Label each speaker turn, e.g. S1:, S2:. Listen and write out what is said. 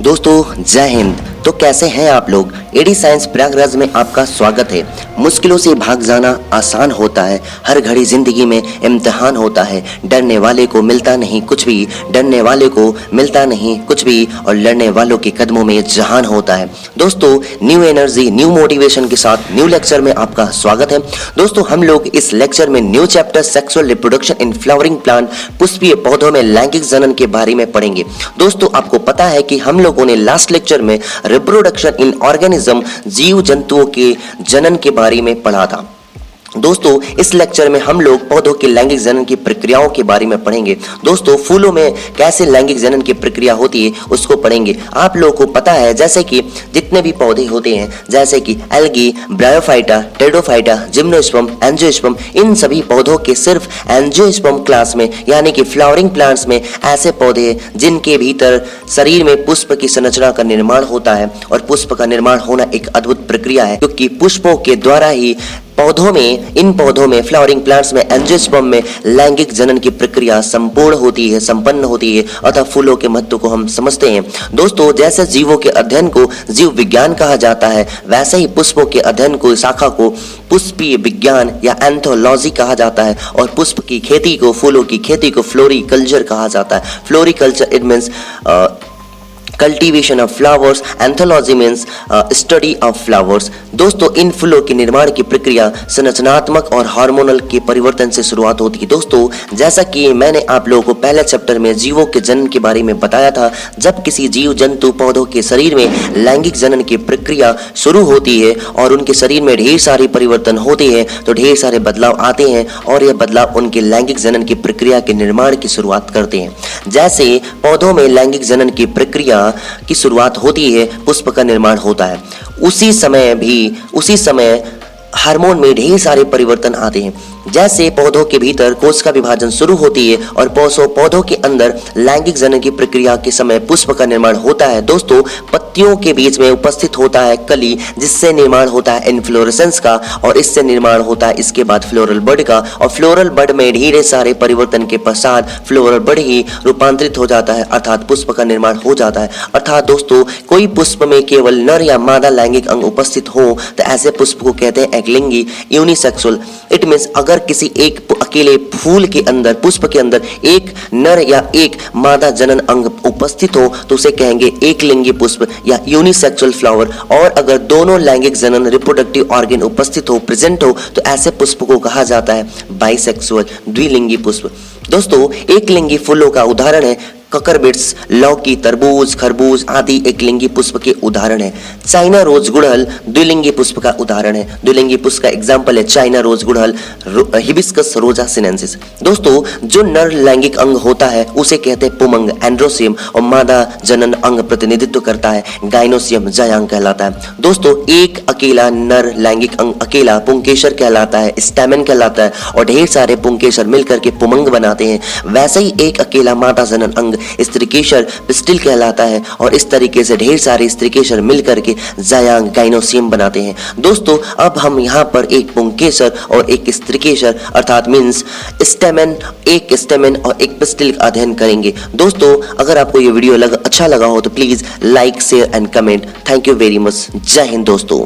S1: दोस्तों जय हिंद। तो कैसे हैं आप लोग। एडी साइंस प्रयागराज में आपका स्वागत है। मुश्किलों से भाग जाना आसान होता है, हर घड़ी जिंदगी में इम्तिहान होता है। डरने वाले को मिलता नहीं कुछ भी, डरने वाले को मिलता नहीं कुछ भी, और लड़ने वालों के कदमों में जहान होता है। दोस्तों न्यू एनर्जी न्यू मोटिवेशन के साथ न्यू लेक्चर में आपका स्वागत है। दोस्तों हम लोग इस लेक्चर में new chapter sexual reproduction in flowering plant, पुष्पीय पौधों में लैंगिक जनन के बारे में पढ़ेंगे। दोस्तों आपको पता है कि हम लोगों ने लास्ट लेक्चर में रिप्रोडक्शन इन ऑर्गेनिज्म, जीव जंतुओं के जनन के बारे में पढ़ा था। दोस्तों इस लेक्चर में हम लोग पौधों के लैंगिक जनन की प्रक्रियाओं के बारे में पढ़ेंगे। दोस्तों फूलों में कैसे लैंगिक जनन की प्रक्रिया होती है उसको पढ़ेंगे। आप लोगों को पता है जैसे कि जितने भी पौधे होते हैं जैसे कि algae, bryophyta, pteridophyta, gymnosperm, angiosperm, इन सभी पौधों के सिर्फ एंजियोस्पर्म क्लास में यानी कि फ्लावरिंग प्लांट्स में ऐसे पौधे जिनके भीतर शरीर में पुष्प की संरचना का निर्माण होता है, और पुष्प का निर्माण होना एक अद्भुत प्रक्रिया है क्योंकि पुष्पों के द्वारा ही इन पौधों में फ्लावरिंग प्लांट्स में एंजियोस्पर्म में लैंगिक जनन की प्रक्रिया संपूर्ण होती है, संपन्न होती है। अतः फूलों के महत्व को हम समझते हैं। दोस्तों जैसे जीवों के अध्ययन को जीव विज्ञान कहा जाता है, वैसे ही पुष्पों के अध्ययन को शाखा को पुष्पीय विज्ञान या एंथोलॉजी कहा जाता है, और पुष्प की खेती को, फूलों की खेती को फ्लोरिकल्चर कहा जाता है। Floriculture it means cultivation of flowers, anthology means study of flowers. दोस्तों इन फूलों के निर्माण की प्रक्रिया संरचनात्मक और हार्मोनल के परिवर्तन से शुरुआत होती है। दोस्तों जैसा कि मैंने आप लोगों को पहले चैप्टर में जीवों के जनन के बारे में बताया था, जब किसी जीव जंतु पौधों के शरीर में लैंगिक जनन की प्रक्रिया शुरू होती है और उनके शरीर में ढेर सारे परिवर्तन होते हैं तो ढेर सारे बदलाव आते हैं, और यह बदलाव उनके लैंगिक जनन की प्रक्रिया के निर्माण की शुरुआत करते हैं। जैसे पौधों में लैंगिक जनन की प्रक्रिया की शुरुआत होती है, पुष्प का निर्माण होता है, उसी समय हार्मोन में ढेर सारे परिवर्तन आते हैं। जैसे पौधों के भीतर कोश का विभाजन शुरू होती है और पौधों के अंदर लैंगिक जनन की प्रक्रिया के समय पुष्प का निर्माण होता है। दोस्तों पत्तियों के बीच में उपस्थित होता है कली, जिससे निर्माण होता है इन्फ्लोरेसेंस का, और इससे निर्माण होता है इसके बाद फ्लोरल बड का, और फ्लोरल बड में ढेर सारे परिवर्तन के पश्चात फ्लोरल बड ही रूपांतरित हो जाता है, अर्थात पुष्प का निर्माण हो जाता है। अर्थात दोस्तों कोई पुष्प में केवल नर या मादा लैंगिक अंग उपस्थित हो तो ऐसे पुष्प को कहते हैं एकलिंगी, यूनिसेक्सुअल। इट मीन्स अगर किसी एक अकेले फूल के अंदर, पुष्प के अंदर एक नर या एक मादा जनन अंग उपस्थित हो तो उसे कहेंगे एकलिंगी पुष्प या यूनिसेक्सुअल फ्लावर। और अगर दोनों लैंगिक जनन रिप्रोडक्टिव ऑर्गन उपस्थित हो, प्रेजेंट हो, तो ऐसे पुष्प को कहा जाता है बाइसेक्सुअल, द्विलिंगी पुष्प। दोस्तों एकलिंगी फूलों का उदाहरण है ककरबिट्स, लौकी, तरबूज, खरबूज आदि एकलिंगी पुष्प के उदाहरण है। चाइना रोज गुड़हल द्विलिंगी पुष्प का उदाहरण है। द्विलिंगी पुष्प का एग्जाम्पल है चाइना रोज गुड़हल, हिबिस्कस रोजा सिनेंसिस। दोस्तों जो नर लैंगिक अंग होता है उसे कहते हैं पुमंग, एंड्रोसियम, और मादा जनन अंग प्रतिनिधित्व करता है गाइनोसियम, जयांग कहलाता है। दोस्तों एक अकेला नर लैंगिक अंग अकेला पुंकेसर कहलाता है, स्टैमेन कहलाता है, और ढेर सारे पुंकेसर मिलकर के पुमंग बनाते हैं। वैसे ही एक अकेला मादा जनन अंग स्त्रीकेसर पिस्टिल कहलाता है, और इस तरीके से ढेर सारे स्त्रीकेसर मिलकर के जायांग गाइनोसियम बनाते हैं। दोस्तों अब हम यहाँ पर एक पुंकेसर और एक स्त्रीकेसर अर्थात मीन्स एक स्टेमेन और एक पिस्टिल का अध्ययन करेंगे। दोस्तों अगर आपको ये वीडियो अच्छा लगा हो तो please like, share and comment. Thank you very much. जय हिंद दोस्तों।